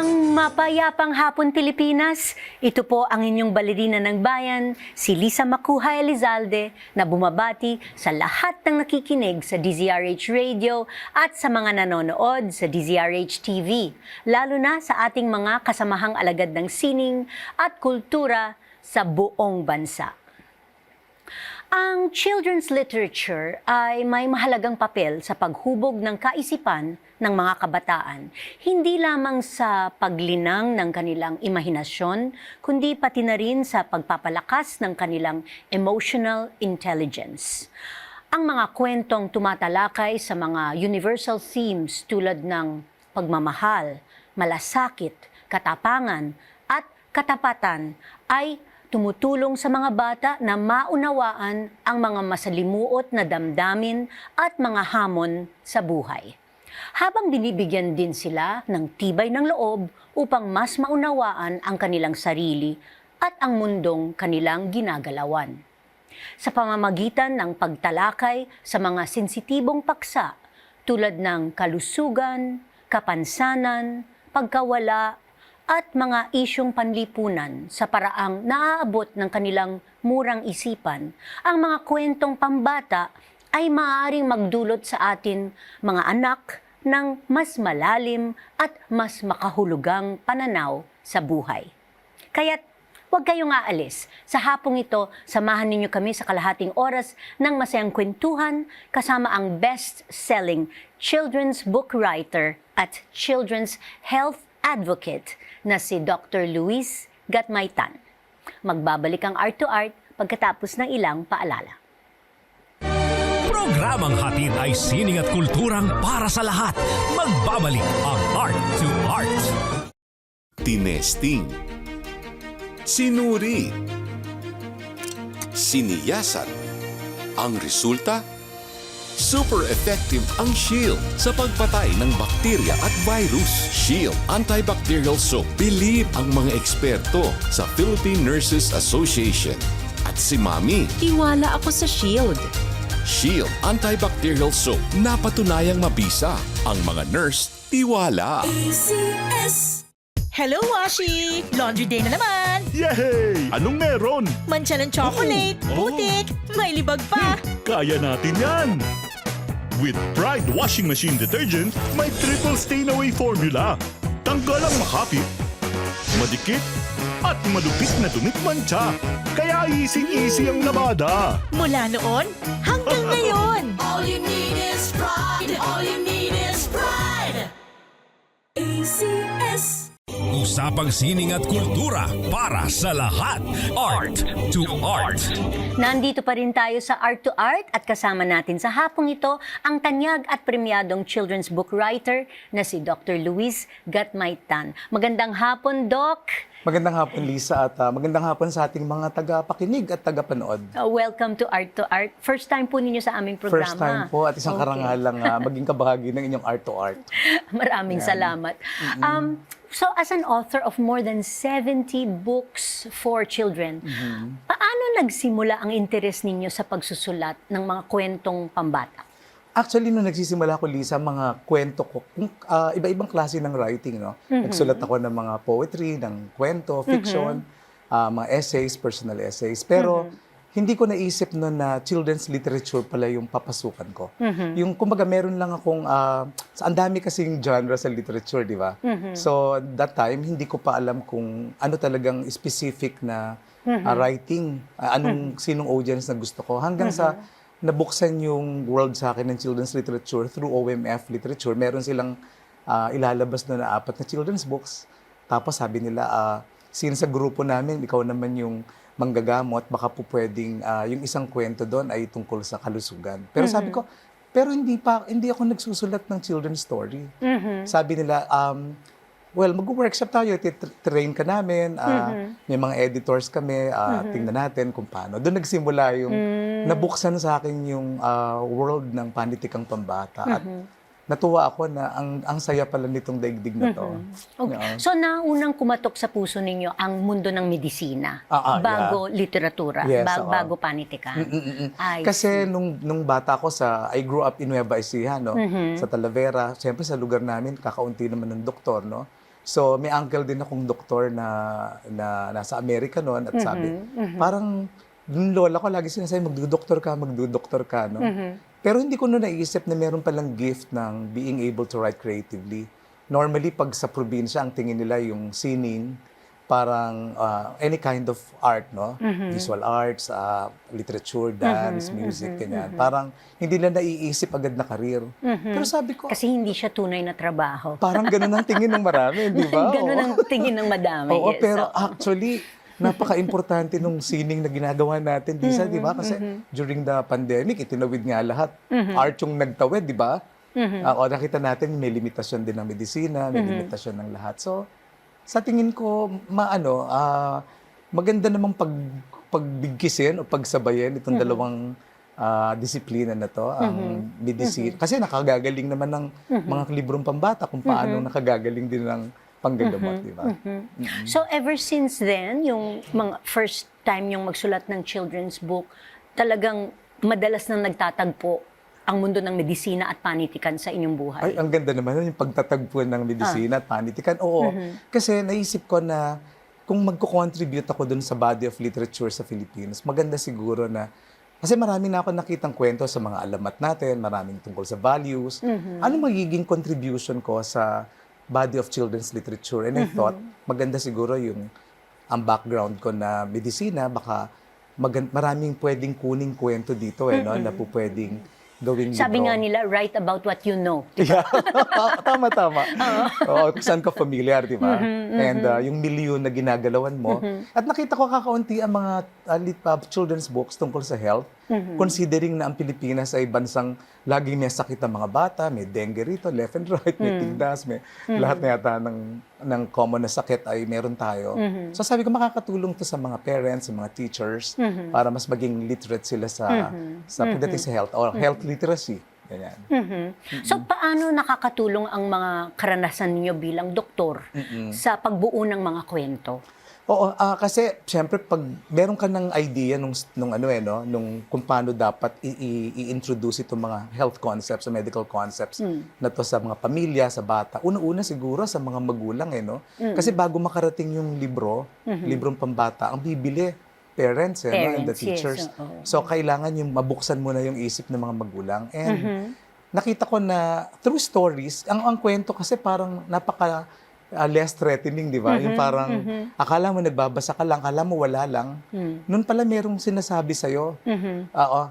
Isang mapayapang hapon Pilipinas, ito po ang inyong balerina ng bayan, si Lisa Macuja Elizalde, na bumabati sa lahat ng nakikinig sa DZRH Radio at sa mga nanonood sa DZRH TV, lalo na sa ating mga kasamahang alagad ng sining at kultura sa buong bansa. Ang children's literature ay may mahalagang papel sa paghubog ng kaisipan ng mga kabataan, hindi lamang sa paglinang ng kanilang imahinasyon, kundi pati na rin sa pagpapalakas ng kanilang emotional intelligence. Ang mga kwentong tumatalakay sa mga universal themes tulad ng pagmamahal, malasakit, katapangan, at katapatan ay tumutulong sa mga bata na maunawaan ang mga masalimuot na damdamin at mga hamon sa buhay. Habang binibigyan din sila ng tibay ng loob upang mas maunawaan ang kanilang sarili at ang mundong kanilang ginagalawan. Sa pamamagitan ng pagtalakay sa mga sensitibong paksa tulad ng kalusugan, kapansanan, pagkawala, at mga isyong panlipunan sa paraang naaabot ng kanilang murang isipan, ang mga kwentong pambata ay maaaring magdulot sa atin, mga anak, ng mas malalim at mas makahulugang pananaw sa buhay. Kaya't huwag kayong aalis. Sa hapong ito, samahan ninyo kami sa kalahating oras ng masayang kwentuhan kasama ang best-selling children's book writer at children's health advocate na si Dr. Luis Gatmaytan. Magbabalik ang Art to Art pagkatapos ng ilang paalala. Programang hatid ay sining at kulturang para sa lahat. Magbabalik ang Art to Art. Tinesting, sinuri, siniyasan. Ang resulta? Super effective ang Shield sa pagpatay ng bakterya at virus. Shield Antibacterial Soap. Believe ang mga eksperto sa Philippine Nurses Association. At si Mami. Tiwala ako sa Shield. Shield Antibacterial Soap. Napatunayang mabisa. Ang mga nurse, tiwala. Hello, Washi! Laundry day na naman! Yay! Anong meron? Mancha ng chocolate, putik, may libag pa! Kaya natin yan! With Pride Washing Machine Detergent, may triple stain-away formula. Tanggal ang makapit, madikit, at malupit na dumit mancha. Kaya easy-easy ang labada. Mula noon hanggang ngayon! All you need is pride. All you need is pride. ACS. Usapang sining at kultura para sa lahat. Art to Art. Nandito pa rin tayo sa Art to Art at kasama natin sa hapong ito ang tanyag at premyadong children's book writer na si Dr. Luis Gatmaytan. Magandang hapon, Doc! Magandang hapon, Lisa, at magandang hapon sa ating mga tagapakinig at tagapanood. Welcome to Art to Art. First time po ninyo sa aming programa. First time po at isang karangalang maging kabahagi ng inyong Art to Art. Maraming salamat. So as an author of more than 70 books for children, paano nagsimula ang interes ninyo sa pagsusulat ng mga kwentong pambata? Actually, nung nagsisimula ko, Lisa, mga kwento ko, iba-ibang klase ng writing, no? Nagsulat ako ng mga poetry, ng kwento, fiction, mga essays, personal essays. Pero hindi ko naisip noon na children's literature pala yung papasukan ko. Yung, kumbaga, meron lang akong, ang dami kasing genre sa literature, di ba? So, that time, hindi ko pa alam kung ano talagang specific na writing, sinong audience na gusto ko. Hanggang sa nabuksan yung world sa akin ng children's literature through OMF Literature. Meron silang ilalabas na 4 na children's books. Tapos sabi nila, since sa grupo namin, ikaw naman yung manggagamot, baka po pwedeng yung isang kwento doon ay tungkol sa kalusugan. Pero sabi ko, pero hindi ako nagsusulat ng children's story. Sabi nila, well, mag-workshop tayo, train ka namin, may mga editors kami, tingnan natin kung paano. Doon nagsimula yung, nabuksan sa akin yung world ng panitikang pambata. At natuwa ako na ang saya pala nitong daigdig na to. Okay. So naunang kumatok sa puso ninyo ang mundo ng medisina, bago literatura, Yes, bago panitikan. Kasi nung bata ko, I grew up in Nueva Ecija, no? Sa Talavera. Siyempre sa lugar namin, kakaunti naman ng doktor, no? So, may uncle din akong doktor na nasa Amerika noon at sabi, parang yung lola ko lagi sinasabi, magdudoktor ka, no? Pero hindi ko noon naisip na meron palang gift ng being able to write creatively. Normally, pag sa probinsya, ang tingin nila yung sining, parang any kind of art, no? Visual arts, literature, dance, music, ganyan. Parang hindi nila naiisip agad na karir. Pero sabi ko, Kasi hindi siya tunay na trabaho. parang ganun ang tingin ng marami, di ba? Ganun Oo. ang tingin ng madami. Oo, yes. pero So, actually, napaka-importante nung sining na ginagawa natin, Lisa, di ba? Kasi during the pandemic, itinawid nga lahat. Art yung nagtawid, di ba? O nakita natin, may limitasyon din ng medisina, may limitasyon ng lahat. So, sa tingin ko, maganda namang pagbigkisin o pagsabayin itong dalawang disiplina na to, ang medicine. Kasi nakagagaling naman ng mga librong pambata kung paano nakagagaling din ng panggagamot, di ba? so ever since then, yung mga first time yung magsulat ng children's book, talagang madalas nang nagtatagpo ang mundo ng medisina at panitikan sa inyong buhay. Ay, ang ganda naman nun, yung pagtatagpuan ng medisina at panitikan. Oo, kasi naisip ko na kung magko-contribute ako dun sa body of literature sa Philippines, maganda siguro na, kasi marami na ako nakitang kwento sa mga alamat natin, maraming tungkol sa values. Ano magiging contribution ko sa body of children's literature? And I thought, maganda siguro yung ang background ko na medisina, baka maraming pwedeng kuning kwento dito no, na po pwedeng gawing Sabi libro. nga nila, write about what you know. Yeah. Tama. Oo, kung saan ka familiar, di ba? And yung milyon na ginagalawan mo. At nakita ko kakaunti ang mga children's books tungkol sa health, considering na ang Pilipinas ay bansang laging may sakit ang mga bata, may dengue rito, left and right, may tigdas, may lahat na yata ng common na sakit ay meron tayo. So sabi ko, makakatulong to sa mga parents, sa mga teachers, para mas maging literate sila sa pagdating sa health or health literacy. Ganyan. So paano nakakatulong ang mga karanasan ninyo bilang doktor sa pagbuo ng mga kwento? Oo, kasi syempre pag meron ka ng idea nung kung paano dapat i-introduce itong mga health concepts, o medical concepts na to sa mga pamilya, sa bata. Una-una siguro sa mga magulang no. Kasi bago makarating yung librong pambata, ang bibili parents, no, and the Parents, yes, teachers. oo. So kailangan yung mabuksan mo na yung isip ng mga magulang. And nakita ko na through stories, ang kwento kasi parang napaka less threatening, di ba? Yung parang akala mo nagbabasa ka lang, akala mo wala lang. Noon pala merong sinasabi sa'yo.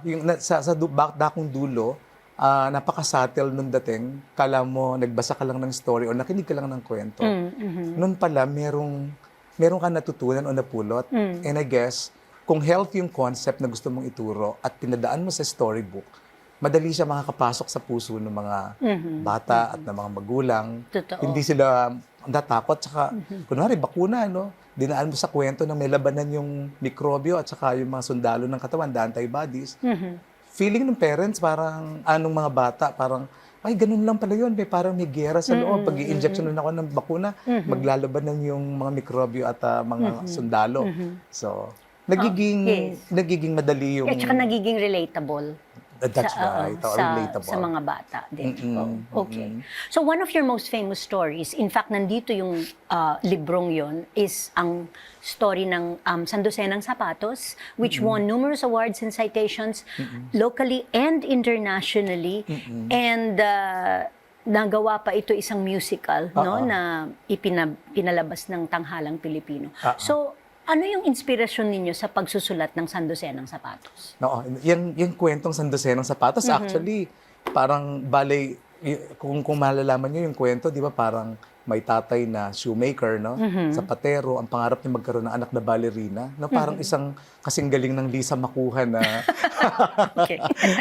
Yung sa dakong dulo, napaka-subtle nung dating. Akala mo nagbasa ka lang ng story o nakinig ka lang ng kwento. Noon pala meron ka natutunan o napulot. And I guess, kung health yung concept na gusto mong ituro at pinadaan mo sa storybook, madali siya makakapasok sa puso ng mga bata at ng mga magulang. Totoo. Hindi sila natakot. Tsaka, kunwari, bakuna, no? Dinaan mo sa kwento na may labanan yung mikrobyo at saka yung mga sundalo ng katawan, the antibodies. Feeling ng parents, parang, anong mga bata, parang, ay, ganun lang pala yun. Parang may gera sa loob. Pag i-injection ako ng bakuna, maglalabanan yung mga mikrobyo at mga sundalo. So, nagiging madali yung... At saka nagiging relatable. That's right. Relatable. Sa mga bata din. Okay. So one of your most famous stories, in fact, nandito yung librong yon, is ang story ng San Jose ng Sapatos, which won numerous awards and citations locally and internationally. And nagawa pa ito isang musical, no, na pinalabas ng Tanghalang Pilipino. So, ano yung inspirasyon ninyo sa pagsusulat ng San Jose ng Sapatos? No, yung kwentong San Jose ng Sapatos, actually, parang kung malalaman nyo yung kwento, di ba, parang may tatay na shoemaker, no? Zapatero, ang pangarap niya magkaroon ng anak na ballerina, no? Parang isang kasing galing ng Lisa Makuha na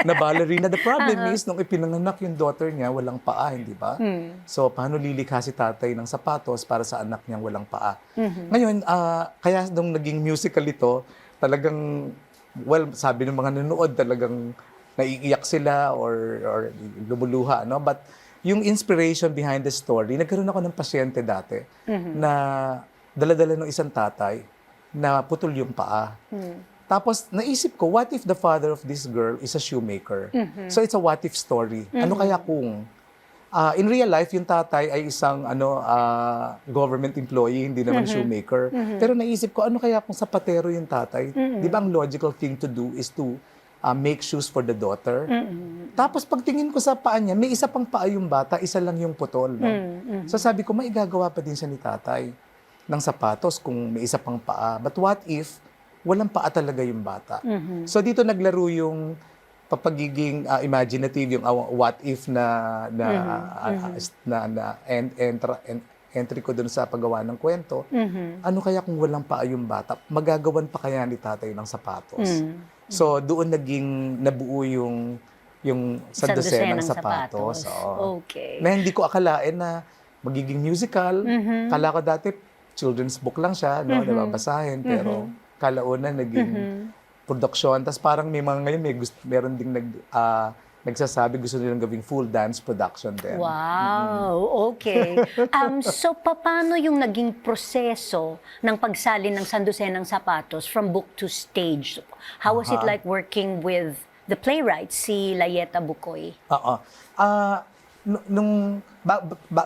na ballerina. The problem is, nung ipinanganak yung daughter niya, walang paa, hindi ba? So, paano lilikha si tatay ng sapatos para sa anak niyang walang paa? Ngayon, kaya nung naging musical ito, talagang, sabi ng mga nanonood, talagang naiiyak sila or lumuluha, no? But yung inspiration behind the story, nagkaroon ako ng pasyente dati na dala-dala ng isang tatay na putol yung paa. Tapos naisip ko, what if the father of this girl is a shoemaker? So it's a what if story. Ano kaya kung In real life, yung tatay ay isang government employee, hindi naman shoemaker. Pero naisip ko, ano kaya kung sapatero yung tatay? Di ba ang logical thing to do is to make shoes for the daughter? Tapos pagtingin ko sa paa niya, may isa pang paa yung bata, isa lang yung putol. No? So sabi ko, may igagawa pa din siya ni tatay ng sapatos kung may isa pang paa. But what if walang paa talaga yung bata? So dito naglaro yung papagiging imaginative, yung what if entry ko dun sa paggawa ng kwento. Ano kaya kung walang paa yung bata? Magagawan pa kaya ni tatay ng sapatos? So doon nabuo yung sandosenang sapatos. Oo. Okay. Na hindi ko akalain na magiging musical. Kala ko dati children's book lang siya, no, nababasahin, pero kalauna naging production. Tapos parang may mga ngayon, meron ding nagsasabi gusto nilang gawing full dance production din. Wow, okay. So, paano yung naging proseso ng pagsalin ng Sandosenang Sapatos from book to stage? How was it like working with the playwright, si Layeta Bukoy? Oo.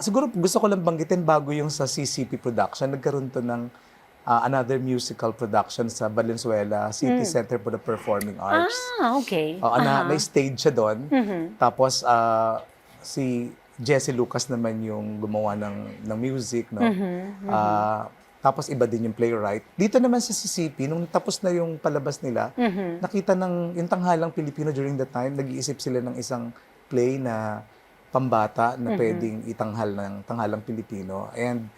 Siguro gusto ko lang banggitin bago yung sa CCP production, nagkaroon to ng another musical production sa Valenzuela City Center for the Performing Arts. Okay. Na-stage siya doon. Tapos si Jesse Lucas naman yung gumawa ng music, no. Tapos iba din yung playwright. Dito naman sa CCP, nung tapos na yung palabas nila, nakita yung tanghalang Pilipino during that time, nag-iisip sila ng isang play na pambata na pwedeng itanghal ng tanghalang Pilipino. And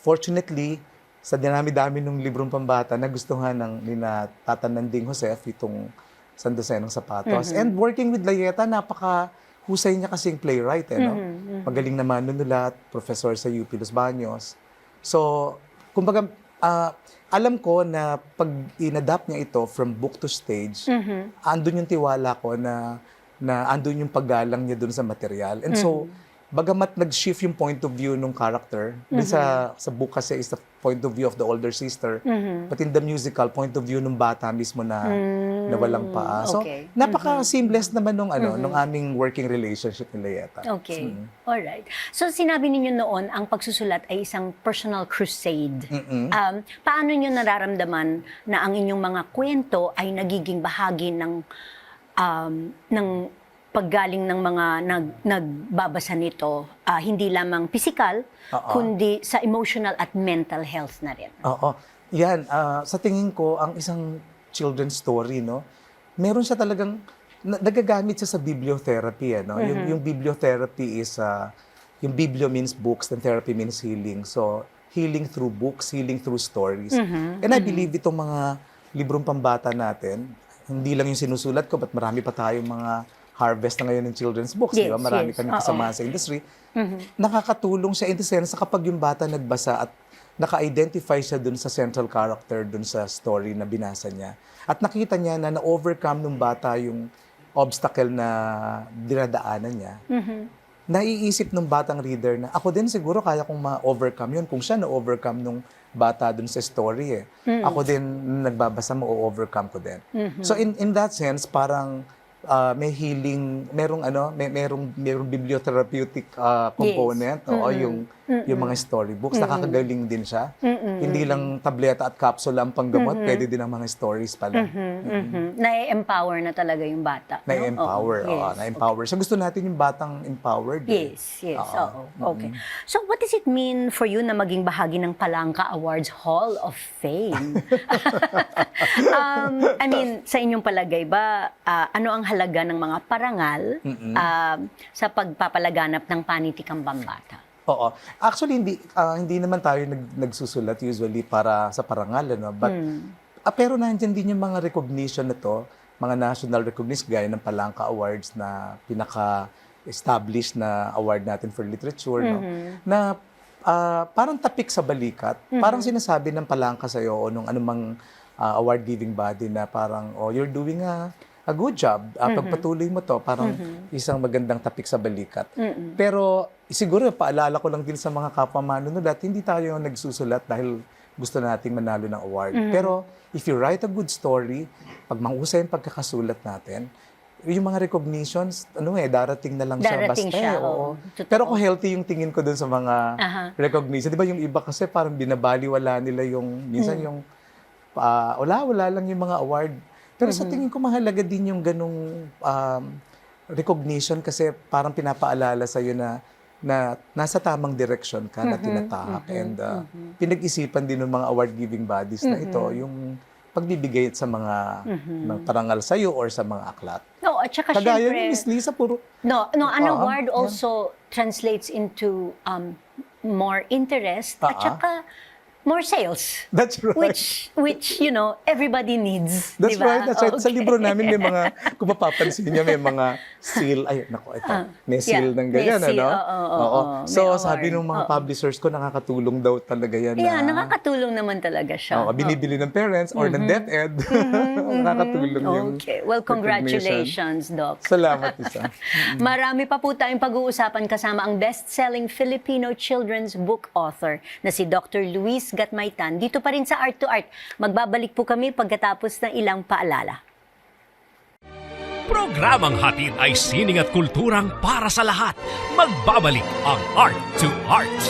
fortunately, sa dinami-dami ng librong pambata, nagustuhan nina Tata Nanding Josef itong Sandosenang Sapatos. And working with Layeta, napaka-husay niya kasing playwright. No? Magaling naman nunulat, professor sa UP Los Baños. So, kumbaga, alam ko na pag inadapt niya ito from book to stage, andun yung tiwala ko na andun yung paggalang niya dun sa material. And so, bagamat nag-shift yung point of view ng character, din sa book kasi is the point of view of the older sister, but in the musical, point of view ng bata mismo na walang paa. So, Okay. napaka-seamless naman nung aming working relationship ni Layeta. Okay. Alright. So, sinabi ninyo noon, ang pagsusulat ay isang personal crusade. Paano nyo nararamdaman na ang inyong mga kwento ay nagiging bahagi ng paggaling ng mga nagbabasa nito, hindi lamang physical, kundi sa emotional at mental health na rin? Oo. Yan, sa tingin ko, ang isang children's story, no, meron siya talagang, nagagamit siya sa bibliotherapy. No? Yung bibliotherapy is, yung biblio means books, and therapy means healing. So, healing through books, healing through stories. And I believe itong mga librong pambata natin, hindi lang yung sinusulat ko, but marami pa tayong mga harvest na ngayon ng children's books. Yes, diba? Marami yes. kami kasama sa industry. Nakakatulong siya in the sense kapag yung bata nagbasa at naka-identify siya dun sa central character, dun sa story na binasa niya. At nakita niya na na-overcome ng bata yung obstacle na dinadaanan niya. Naiisip ng batang reader na ako din siguro kaya kong ma-overcome yun kung siya na-overcome nung bata dun sa story. Ako din nagbabasa, ma-overcome ko din. So in that sense, parang may healing, merong bibliotherapeutic component, yung mga storybooks, nakakagaling din siya. Hindi lang tableta at capsule ang panggamot, pwede din ang mga stories pala. Na-empower na talaga yung bata. No? Na-empower, Yes. na-empower. So gusto natin yung batang empowered. Yes, oo. Okay. So what does it mean for you na maging bahagi ng Palangka Awards Hall of Fame? I mean, sa inyong palagay ba, ano ang halaga ng mga parangal sa pagpapalaganap ng panitikang pambata? Oo. Actually, hindi naman tayo nagsusulat usually para sa parangal, but pero nandiyan din yung mga recognition na to, mga national recognition gaya ng Palangka Awards na pinaka-established na award natin for literature, na parang tapik sa balikat, parang sinasabi ng Palangka sa'yo o nung anumang award-giving body na parang, you're doing a good job. Pagpatuloy mo to, parang isang magandang tapik sa balikat. Pero siguro, paalala ko lang din sa mga kapwa manunulat, hindi tayo nagsusulat dahil gusto nating manalo ng award. Pero if you write a good story, pag mahusay ang pagkakasulat natin, yung mga recognitions, darating na lang Darating siya, oo. Totoo. Pero kung healthy yung tingin ko dun sa mga Aha. recognition, di ba yung iba kasi parang binabaliwala nila yung, minsan yung, wala lang yung mga award. Pero sa tingin ko mahalaga din yung ganong recognition kasi parang pinapaalala sa'yo na nasa tamang direction ka na tinatahak and pinag-isipan din ng mga award-giving bodies na ito yung pagbibigay sa mga parangal sa'yo or sa mga aklat. No, at saka Kagaya syempre, ni Miss Lisa, puro... an award also translates into more interest at saka more sales. That's right. Which everybody needs. That's diba? right, that's right. Sa Okay. libro namin may mga, kung mapapansin niyo, may mga seal. Ay, naku, ito. May seal ng may ganyan, seal. ano? Oo. So, May sabi award. ng mga publishers ko, nakakatulong daw talaga yan. Yeah, nakakatulong naman talaga siya. Binibili ng parents or ng DepEd. Nakakatulong yung Okay. Well, congratulations, Doc. Salamat, Isa. Marami pa po tayong pag-uusapan kasama ang best-selling Filipino children's book author na si Dr. Luis Gatmaytan. Dito pa rin sa Art to Art. Magbabalik po kami pagkatapos ng ilang paalala. Programang hatid ay sining at kulturang para sa lahat. Magbabalik ang Art to Art.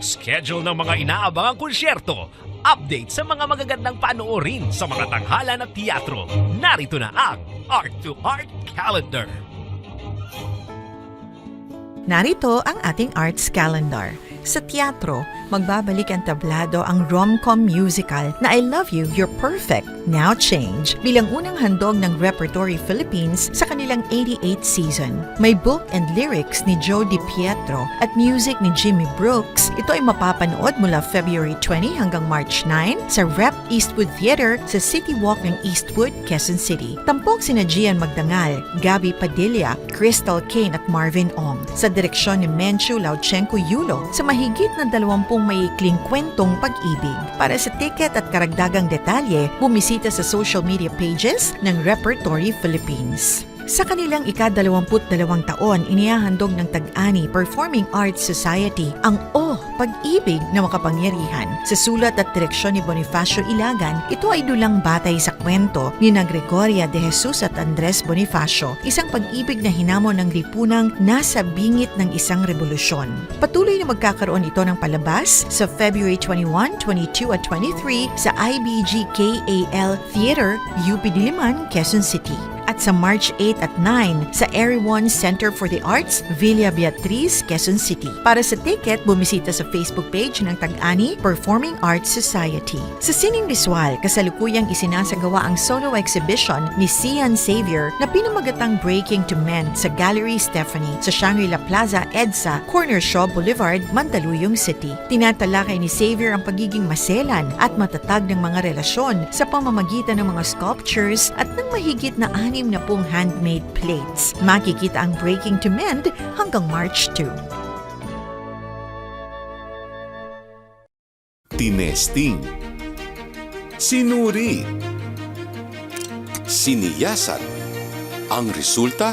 Schedule ng mga inaabangang konsyerto. Update sa mga magagandang panoorin sa mga tanghalan at teatro. Narito na ang Art to Art Calendar. Narito ang ating arts calendar. Sa teatro, magbabalik ang tablado ang rom-com musical na I Love You, You're Perfect, Now Change bilang unang handog ng Repertory Philippines sa kanilang 88th season. May book and lyrics ni Joe Di Pietro at music ni Jimmy Brooks. Ito ay mapapanood mula February 20 hanggang March 9 sa Rep Eastwood Theater sa City Walk ng Eastwood, Quezon City. Tampok sina Gian Magdangal, Gabby Padilla, Crystal Kane at Marvin Ong. Sa direksyon ni Menchu Lauchenko Yulo sa mahigit na 20 maikling kwentong pag-ibig. Para sa ticket at karagdagang detalye, bumisita sa social media pages ng Repertory Philippines. Sa kanilang ika-22 taon, inihahandog ng Tag-Ani Performing Arts Society ang Pag-ibig na Makapangyarihan. Sa sulat at direksyon ni Bonifacio Ilagan, ito ay dulang batay sa kwento ni Gregoria de Jesus at Andres Bonifacio, isang pag-ibig na hinamon ng lipunang nasa bingit ng isang revolusyon. Patuloy na magkakaroon ito ng palabas sa February 21, 22 at 23 sa IBG KAL Theater, UP Diliman, Quezon City. At sa March 8 at 9 sa Eriwan Center for the Arts, Villa Beatriz, Quezon City. Para sa ticket, bumisita sa Facebook page ng Tag-Ani Performing Arts Society. Sa Sining Visual, kasalukuyang isinasagawa ang solo exhibition ni Sian Xavier na pinamagatang Breaking to Mend sa Gallery Stephanie sa Shangri-La Plaza, EDSA, Corner Shaw Boulevard, Mandaluyong City. Tinatalakay ni Xavier ang pagiging maselan at matatag ng mga relasyon sa pamamagitan ng mga sculptures at ng mahigit na 60 handmade plates. Makikita ang Breaking to Mend hanggang March 2. Tinesting, sinuri, siniyasan. Ang resulta?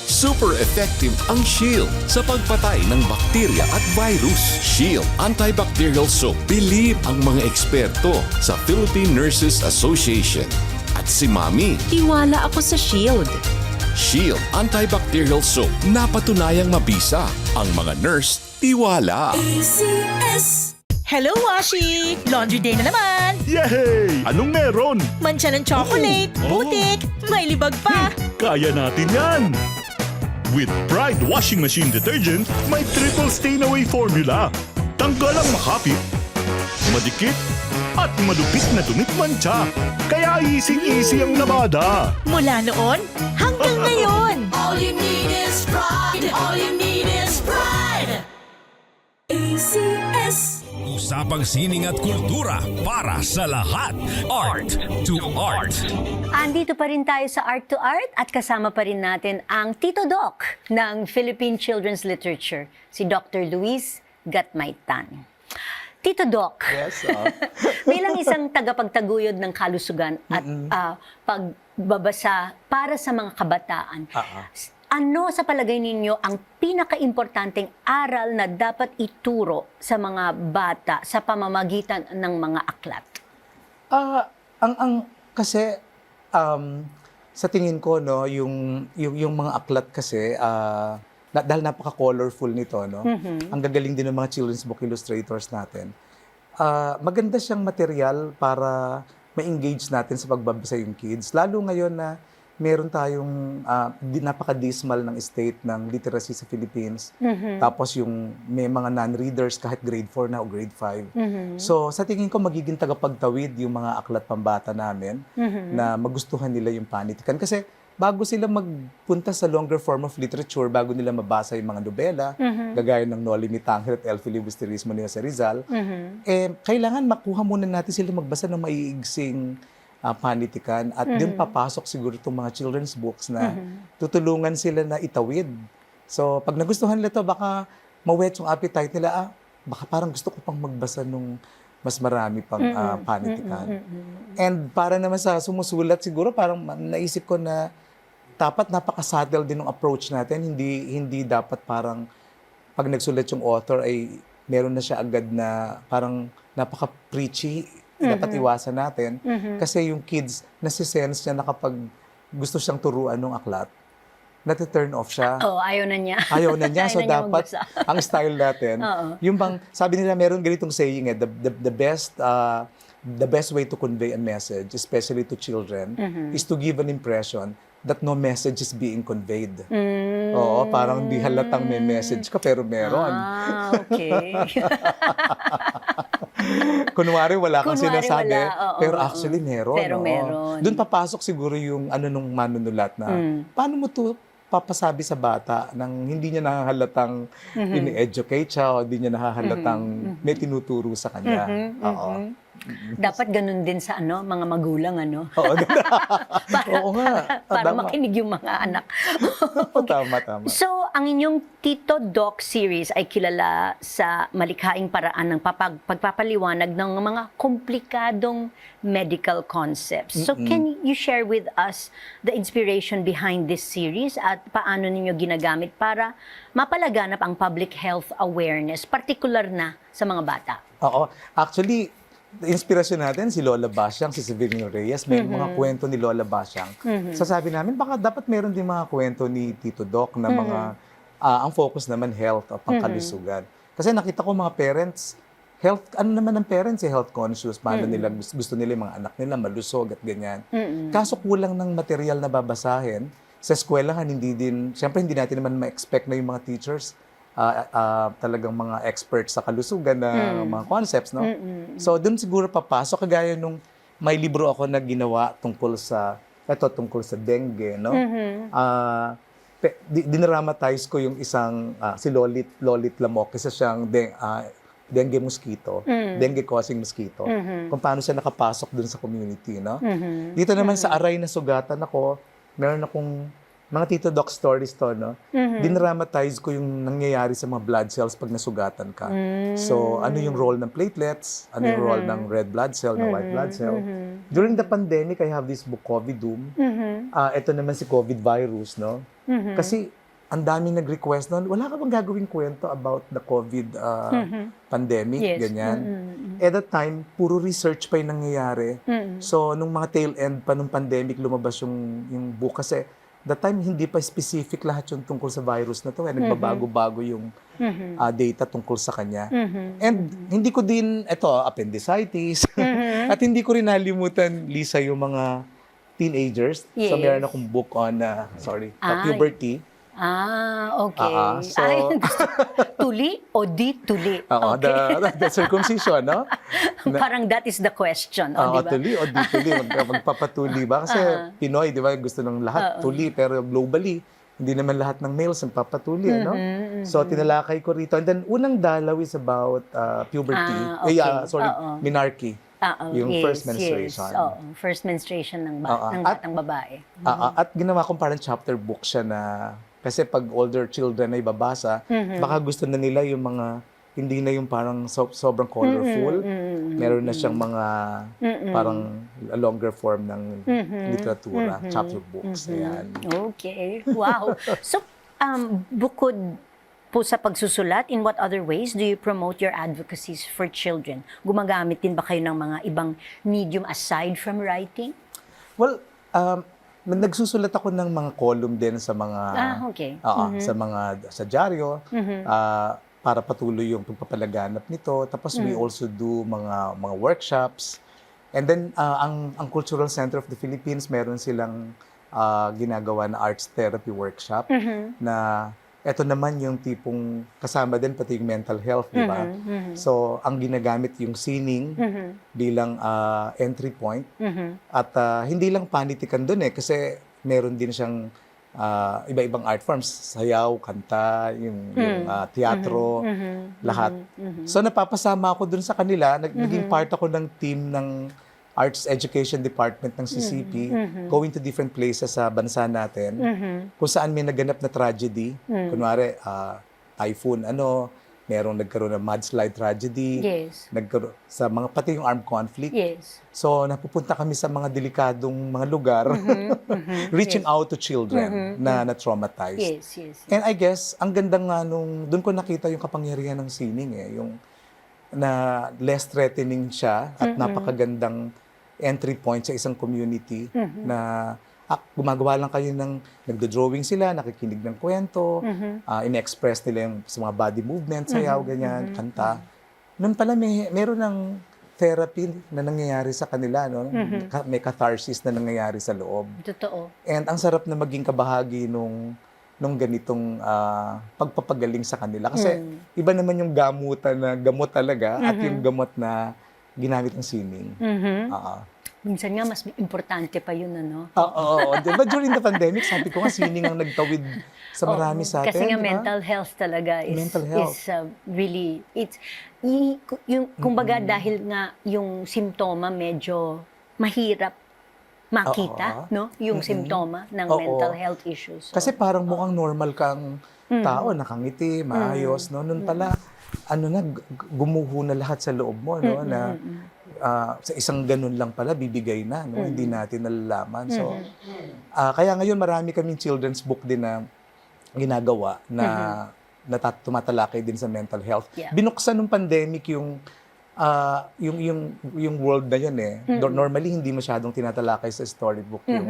Super effective ang Shield sa pagpatay ng bakterya at virus. Shield Antibacterial Soap. Believe ang mga eksperto sa Philippine Nurses Association. At si Mami. Tiwala ako sa Shield. Shield Antibacterial Soap. Napatunayang mabisa. Ang mga nurse, tiwala. Hello, Washi! Laundry day na naman! Yay! Anong meron? Mancha ng chocolate, putik, may libag pa! Kaya natin yan! With Pride Washing Machine Detergent, may triple stain-away formula. Tanggal ang makapit, madikit, at madupis na dumit-mancha. Kaya easy-easy ang labada. Mula noon hanggang ngayon! All you need is pride. All you need is pride. ACS. Usapang sining at kultura para sa lahat. Art to Art. Andito pa rin tayo sa Art to Art at kasama pa rin natin ang Tito Doc ng Philippine Children's Literature, si Dr. Luis Gatmaytan. Tito Doc, Yes, bilang isang tagapagtaguyod ng kalusugan at pagbabasa para sa mga kabataan, ano sa palagay ninyo ang pinaka-importanteng aral na dapat ituro sa mga bata sa pamamagitan ng mga aklat? kasi sa tingin ko, no, yung mga aklat kasi, dahil napaka-colorful nito, no, ang gagaling din ng mga children's book illustrators natin. Maganda siyang material para ma-engage natin sa pagbabasa yung kids. Lalo ngayon na meron tayong napaka-dismal ng state ng literacy sa Philippines. Tapos yung may mga non-readers kahit grade 4 na o grade 5. So sa tingin ko magiging tagapagtawid yung mga aklat pambata namin na magustuhan nila yung panitikan. Kasi bago sila magpunta sa longer form of literature, bago nila mabasa yung mga nobela, gagaya ng Noli Me Tangere at El Filibusterismo ni Jose Rizal, kailangan makuha muna natin sila magbasa ng maiigsing panitikan at dun papasok siguro itong mga children's books na tutulungan sila na itawid. So pag nagustuhan nila to, baka mawet yung appetite nila, baka parang gusto ko pang magbasa nung mas marami pang panitikan. And para naman sa sumusulat, siguro parang naisip ko na dapat napaka-subtle din ng approach natin. Hindi dapat parang pag nagsulat yung author ay meron na siya agad na parang napaka-preachy. Dapat iwasan natin. Kasi yung kids, nasisense niya na kapag gusto siyang turuan ng aklat, nati-turn off siya. Ayaw na niya. Ayaw na niya. So Ayaw na niya dapat, magbasa. ang style natin, yung bang, sabi nila meron ganitong saying, the best way to convey a message, especially to children, is to give an impression that no message is being conveyed. Oo, parang di halatang may message ka, pero meron. Okay. Kunwari wala kang Kunwari sinasabi, wala, oo, pero oo. actually meron. Pero oo. meron. Doon papasok siguro yung nung manunulat na, paano mo to papasabi sa bata nang hindi niya nahahalatang ini-educate siya o hindi niya nahahalatang may tinuturo sa kanya. Oo. Dapat ganun din sa mga magulang, Oo, oo nga. para Tama. makinig yung mga anak. Tama. So, ang inyong Tito Doc series ay kilala sa malikhaing paraan ng pagpapaliwanag ng mga komplikadong medical concepts. So, can you share with us the inspiration behind this series at paano ninyo ginagamit para mapalaganap ang public health awareness, particular na sa mga bata? Oo. Actually, inspirasyon natin si Lola Basyang, si Severino Reyes, may mga kwento ni Lola Basyang. Sasabi namin, baka dapat meron din mga kwento ni Tito Doc na mga, ang focus naman health o pangkalusugan. Kasi nakita ko mga parents, health, ano naman ang parents, health conscious, paano nila, gusto nila yung mga anak nila malusog at ganyan. Kaso kulang ng material na babasahin. Sa eskwelahan, siyempre hindi natin naman ma-expect na yung mga teachers talagang mga experts sa kalusugan na mga concepts, no? So, dun siguro papasok. Kagaya nung may libro ako na ginawa tungkol sa dengue, no? Dinramatize ko yung isang, si Lolit Lamok, isa siyang dengue mosquito, dengue causing mosquito, kung paano siya nakapasok dun sa community, no? Dito naman sa Aray na Sugatan ako, meron akong mga Tito Doc stories to, no? Dinramatize ko yung nangyayari sa mga blood cells pag nasugatan ka. So, ano yung role ng platelets? Ano yung role ng red blood cell, ng white blood cell? During the pandemic, I have this book, COVID Doom. Ito naman si COVID virus, no? Kasi, ang daming nag-request noon, wala ka bang gagawing kwento about the COVID pandemic, Yes. ganyan? At that time, puro research pa yung nangyayari. So, nung mga tail end pa nung pandemic, lumabas yung book. Kasi, that time, hindi pa specific lahat yung tungkol sa virus na to. Nagbabago-bago yung data tungkol sa kanya. And hindi ko din, appendicitis. At hindi ko rin nalimutan, Lisa, yung mga teenagers. So, Yes. meron akong book on, puberty. Okay. So- Tuli o di tuli? Oo, the circumcision, no? Parang that is the question. Oo, Di ba? tuli o di tuli. Magpapatuli ba? Kasi Pinoy, di ba, gusto ng lahat tuli. Pero globally, hindi naman lahat ng males nagpapatuli, no? So, tinalakay ko rito. And then, unang dalaw is about puberty. Okay. Menarche. Yung first menstruation. Yes. First menstruation ng Oo. batang babae. At ginawa kong parang chapter book siya na, kasi pag older children na ibabasa, baka gusto na nila yung mga, hindi na yung parang sobrang colorful. Meron na siyang mga parang longer form ng literatura, chapter books. Ayan. Okay. Wow. So, bukod po sa pagsusulat, in what other ways do you promote your advocacies for children? Gumagamit din ba kayo ng mga ibang medium aside from writing? Well, nagsusulat ako ng mga column din sa mga Okay. sa dyaryo para patuloy yung pagpapalaganap nito. Tapos we also do mga workshops. And then ang Cultural Center of the Philippines, meron silang ginagawa na arts therapy workshop na eto naman yung tipong kasama din pati yung mental health, di ba? So, ang ginagamit yung sining bilang entry point. At hindi lang panitikan dun kasi meron din siyang iba-ibang art forms, sayaw, kanta, yung teatro, lahat. So, napapasama ako dun sa kanila. Naging part ako ng team ng Arts Education Department ng CCP, going to different places sa bansa natin, kung saan may naganap na tragedy. Kunwari, typhoon, merong nagkaroon ng mudslide tragedy, nagkaroon, sa mga, pati yung armed conflict. So, napupunta kami sa mga delikadong mga lugar, reaching out to children na na-traumatized. And I guess, ang ganda nga doon ko nakita yung kapangyarihan ng sining yung na less threatening siya at napakagandang entry point sa isang community na gumagawa lang kayo nagdo-drawing sila, nakikinig ng kwento, in-express nila yung sa mga body movement, sayaw, ganyan, kanta. Noon pala meron ng therapy na nangyayari sa kanila, may catharsis na nangyayari sa loob. Totoo. And ang sarap na maging kabahagi nung ganitong pagpapagaling sa kanila. Kasi iba naman yung gamutan na gamot talaga at yung gamot na ginamit ng sining. Minsan nga, mas importante pa yun, Oo. Diba during the pandemic, sabi ko nga, sining ang nagtawid sa marami sa atin. Kasi nga diba? mental health talaga is really, kumbaga dahil nga yung simptoma medyo mahirap makita, yung simptoma ng mental health issues. Kasi parang mukhang normal kang tao, nakangiti, maayos, Noon pala, gumuho na lahat sa loob mo, na sa isang ganun lang pala, bibigay na, hindi natin nalalaman. So, kaya ngayon marami kaming children's book din na ginagawa na tumatalakay din sa mental health. Binuksan ng pandemic yung world na yun Normally, hindi masyadong tinatalakay sa storybook yung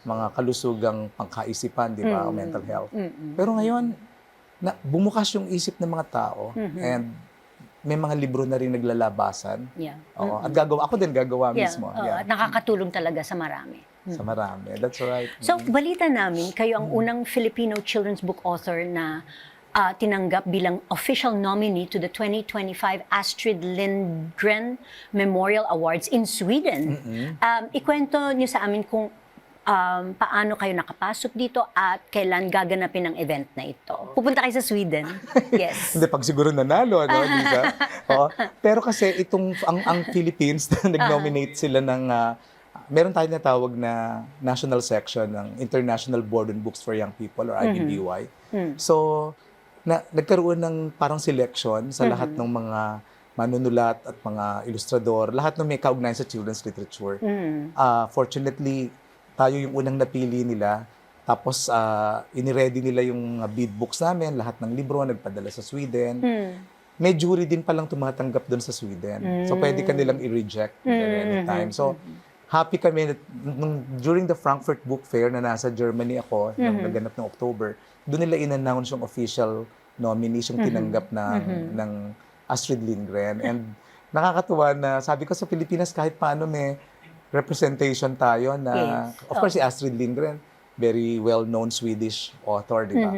mga kalusugang pangkaisipan, di ba, o mental health. Pero ngayon, bumukas yung isip ng mga tao and may mga libro na rin naglalabasan. At ako din gagawa mismo. At nakakatulong talaga sa marami. Sa marami. That's right. So, balita namin, kayo ang unang Filipino children's book author na tinanggap bilang official nominee to the 2025 Astrid Lindgren Memorial Awards in Sweden. Ikwento niyo sa amin kung paano kayo nakapasok dito at kailan gaganapin ang event na ito. Pupunta kayo sa Sweden. Yes. Hindi, pag siguro nanalo, Lisa? Pero kasi ang Philippines, nag-nominate sila ng, meron tayong natawag na national section ng International Board on Books for Young People or IBBY. So, nagkaroon ng parang selection sa lahat ng mga manunulat at mga ilustrador, lahat ng may kaugnayan sa children's literature. Fortunately, tayo yung unang napili nila. Tapos, iniready nila yung bid books namin, lahat ng libro, nagpadala sa Sweden. May jury din palang tumatanggap doon sa Sweden. So, pwede ka nilang i-reject at any time. So, happy kami during the Frankfurt Book Fair na nasa Germany ako, nang naganap ng October, doon nila in-announce yung official nominees, yung tinanggap ng Astrid Lindgren. And nakakatuwa na, sabi ko sa Pilipinas, kahit paano may representation tayo na, of course, si Astrid Lindgren, very well-known Swedish author, di ba?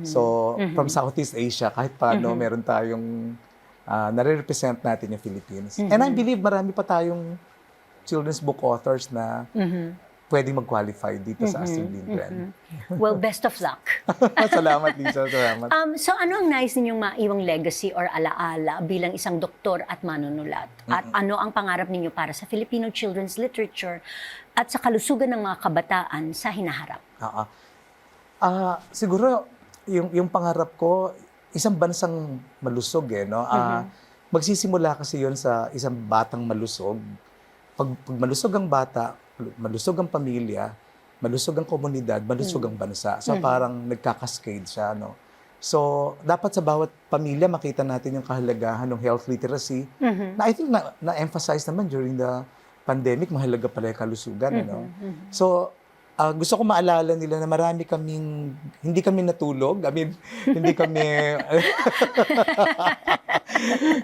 So, from Southeast Asia, kahit paano, meron tayong, nare-represent natin yung Philippines. And I believe marami pa tayong children's book authors na pwedeng mag-qualify dito sa Astrid Lindgren. Well, best of luck. Salamat, Lisa. Salamat. So ano ang nais ninyong maiwang legacy or alaala bilang isang doktor at manunulat? At ano ang pangarap ninyo para sa Filipino children's literature at sa kalusugan ng mga kabataan sa hinaharap? Siguro, yung pangarap ko, isang bansang malusog magsisimula kasi yon sa isang batang malusog. Pag malusog ang bata, malusog ang pamilya, malusog ang komunidad, malusog ang bansa. So parang nagkakaskade siya, So, dapat sa bawat pamilya makita natin yung kahalagahan ng health literacy. Na I think na-emphasize naman during the pandemic, mahalaga pala yung kalusugan, So, gusto ko maalala nila na marami kaming, hindi kami natulog. I mean, hindi kami,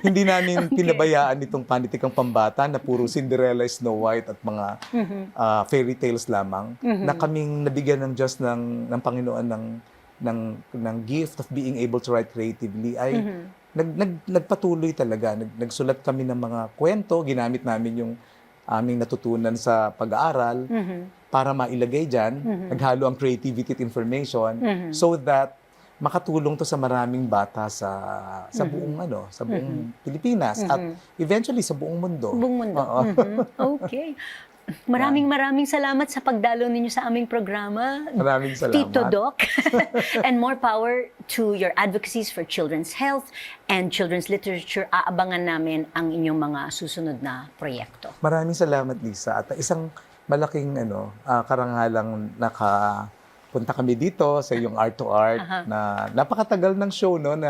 hindi namin pinabayaan itong panitikang pambata na puro Cinderella, Snow White at mga fairy tales lamang. Na kaming nabigyan ng Diyos ng Panginoon ng gift of being able to write creatively ay nagpatuloy talaga. Nagsulat kami ng mga kwento, ginamit namin yung aming natutunan sa pag-aaral para mailagay dyan. Naghalo ang creativity at information so that makatulong to sa maraming bata sa buong sa buong Pilipinas at eventually sa buong mundo. Buong mundo. Oo. Okay. Maraming salamat sa pagdalo ninyo sa aming programa. Maraming salamat. Tito Doc. And more power to your advocacies for children's health and children's literature. Aabangan namin ang inyong mga susunod na proyekto. Maraming salamat, Lisa. At isang malaking karangalang punta kami dito sa iyong Art to Art na napakatagal ng show na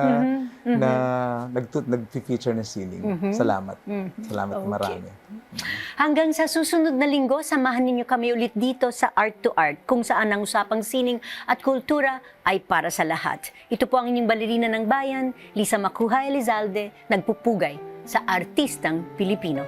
nag-feature ng sining. Salamat. Salamat Okay. marami. Hanggang sa susunod na linggo, samahan ninyo kami ulit dito sa Art to Art, kung saan ang usapang sining at kultura ay para sa lahat. Ito po ang inyong balerina ng bayan, Lisa Macuja Elizalde, nagpupugay sa artistang Pilipino.